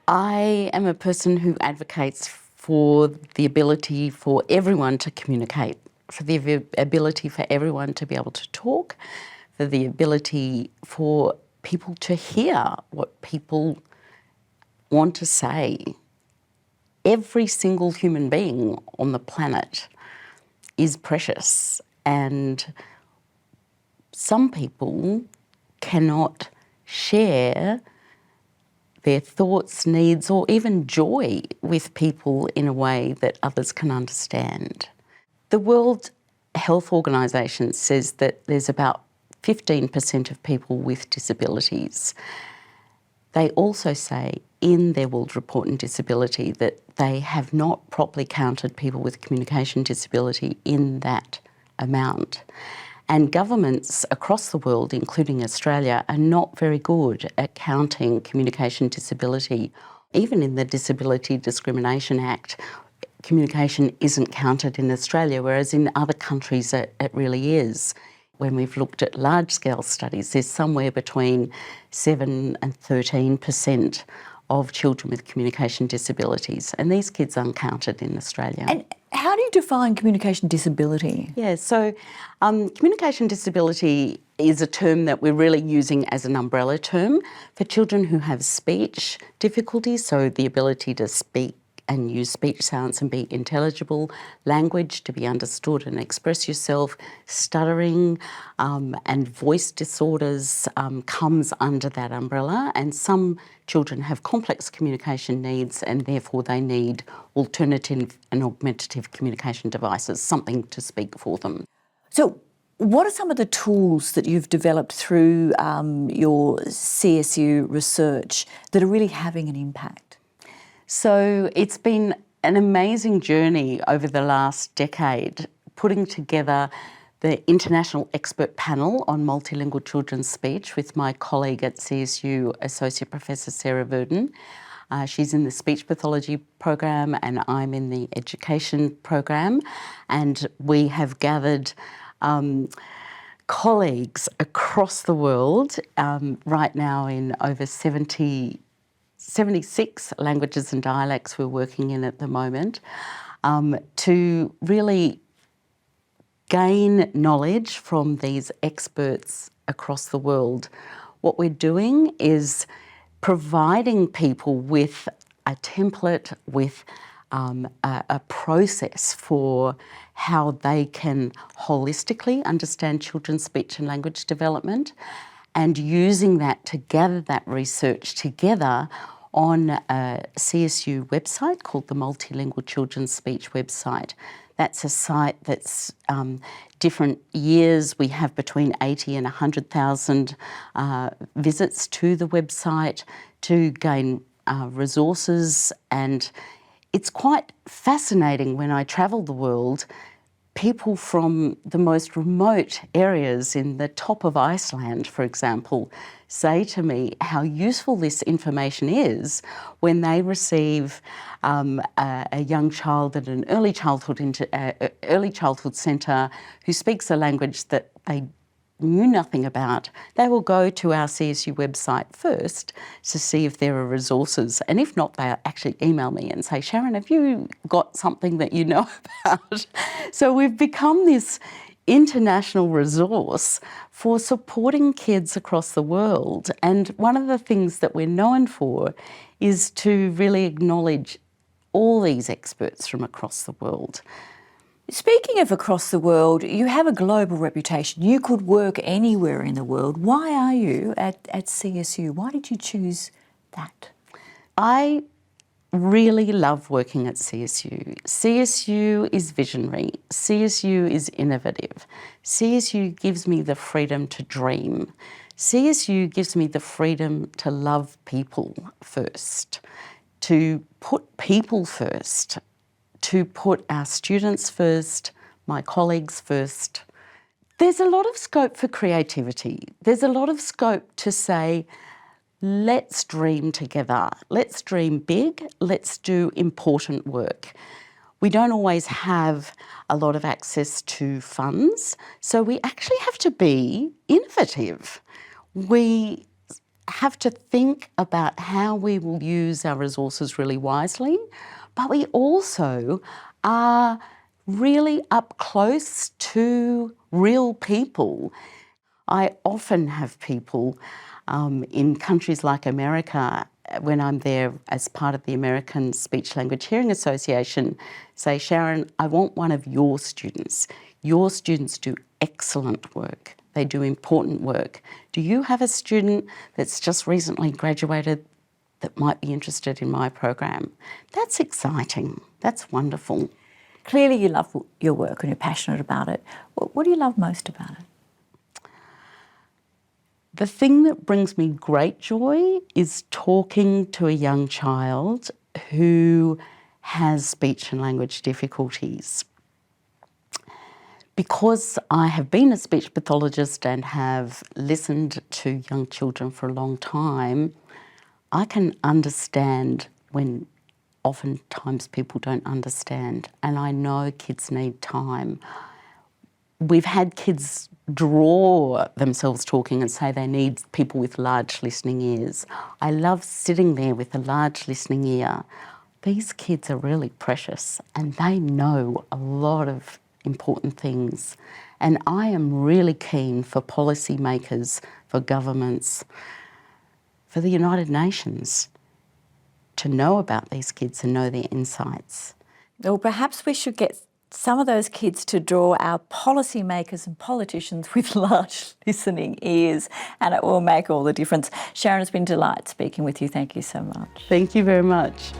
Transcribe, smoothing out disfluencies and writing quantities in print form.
I am a person who advocates for the ability for everyone to communicate, for the ability for everyone to be able to talk, for the ability for people to hear what people want to say. Every single human being on the planet is precious, and some people cannot share their thoughts, needs, or even joy with people in a way that others can understand. The World Health Organization says that there's about 15% of people with disabilities. They also say in their World Report on Disability that they have not properly counted people with communication disability in that amount. And governments across the world, including Australia, are not very good at counting communication disability. Even in the Disability Discrimination Act, communication isn't counted in Australia, whereas in other countries it really is. When we've looked at large-scale studies, there's somewhere between 7 and 13% of children with communication disabilities, and these kids aren't counted in Australia. And how do you define communication disability? Yeah, so communication disability is a term that we're really using as an umbrella term for children who have speech difficulties, so the ability to speak and use speech sounds and be intelligible, language to be understood and express yourself, stuttering and voice disorders comes under that umbrella, and some children have complex communication needs and therefore they need alternative and augmentative communication devices, something to speak for them. So what are some of the tools that you've developed through your CSU research that are really having an impact? So it's been an amazing journey over the last decade, putting together the International Expert Panel on Multilingual Children's Speech with my colleague at CSU, Associate Professor Sarah Verdon. She's in the speech pathology program and I'm in the education program, and we have gathered colleagues across the world right now in over 76 languages and dialects we're working in at the moment, to really gain knowledge from these experts across the world. What we're doing is providing people with a template, with a process for how they can holistically understand children's speech and language development, and using that to gather that research together on a CSU website called the Multilingual Children's Speech website. That's a site that's different years. We have between 80 and 100,000 visits to the website to gain resources, and it's quite fascinating when I travel the world. People from the most remote areas in the top of Iceland, for example, say to me how useful this information is when they receive a young child at an early childhood centre who speaks a language that they knew nothing about. They will go to our CSU website first to see if there are resources, and if not, they actually email me and say, Sharynne, have you got something that you know about? So we've become this international resource for supporting kids across the world, and one of the things that we're known for is to really acknowledge all these experts from across the world. Speaking of across the world, you have a global reputation. You could work anywhere in the world. Why are you at CSU? Why did you choose that? I really love working at CSU. CSU is visionary. CSU is innovative. CSU gives me the freedom to dream. CSU gives me the freedom to love people first, to put people first, to put our students first, my colleagues first. There's a lot of scope for creativity. There's a lot of scope to say, let's dream together. Let's dream big. Let's do important work. We don't always have a lot of access to funds, so we actually have to be innovative. We have to think about how we will use our resources really wisely, but we also are really up close to real people. I often have people in countries like America, when I'm there as part of the American Speech Language Hearing Association, say, Sharynne, I want one of your students. Your students do excellent work. They do important work. Do you have a student that's just recently graduated that might be interested in my program? That's exciting. That's wonderful. Clearly you love your work and you're passionate about it. What do you love most about it? The thing that brings me great joy is talking to a young child who has speech and language difficulties. Because I have been a speech pathologist and have listened to young children for a long time, I can understand when oftentimes people don't understand, and I know kids need time. We've had kids draw themselves talking and say they need people with large listening ears. I love sitting there with a large listening ear. These kids are really precious and they know a lot of important things. And I am really keen for policymakers, for governments, for the United Nations to know about these kids and know their insights. Well, perhaps we should get some of those kids to draw our policymakers and politicians with large listening ears, and it will make all the difference. Sharynne, it's been a delight speaking with you. Thank you so much. Thank you very much.